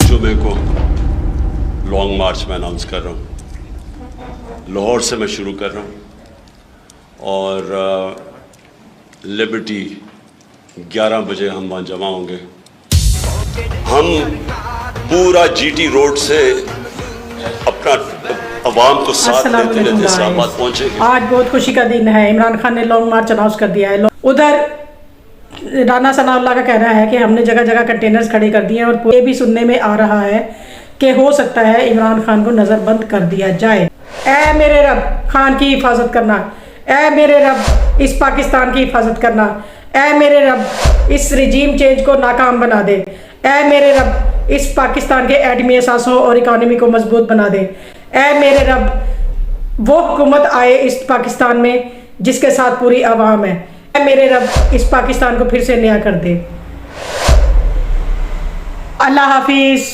जुमे को लॉन्ग मार्च में अनाउंस कर रहा हूँ। लाहौर से मैं शुरू कर रहा हूँ और लिबर्टी 11 बजे हम वहाँ जमा होंगे। हम पूरा जीटी रोड से अपना अवाम को साथ लेते लेते इस्लामाबाद पहुँचेंगे। आज बहुत खुशी का दिन है। इमरान खान ने लॉन्ग मार्च अनाउंस कर दिया है। उधर राना सनाउल्लाह का कहना है कि हमने जगह जगह कंटेनर्स खड़े कर दिए हैं और ये भी सुनने में आ रहा है कि हो सकता है इमरान खान को नज़रबंद कर दिया जाए। ऐ मेरे रब खान की हिफाजत करना, ऐ मेरे रब इस पाकिस्तान की हिफाजत करना, ऐ मेरे रब इस रिजीम चेंज को नाकाम बना दे, ऐ मेरे रब इस पाकिस्तान के एटमी असासों और इकानमी को मजबूत बना दे, ऐ मेरे रब वो हुकूमत आए इस पाकिस्तान में जिसके साथ पूरी आवाम है, ऐ मेरे रब इस पाकिस्तान को फिर से नया कर दे। अल्लाह हाफिज़।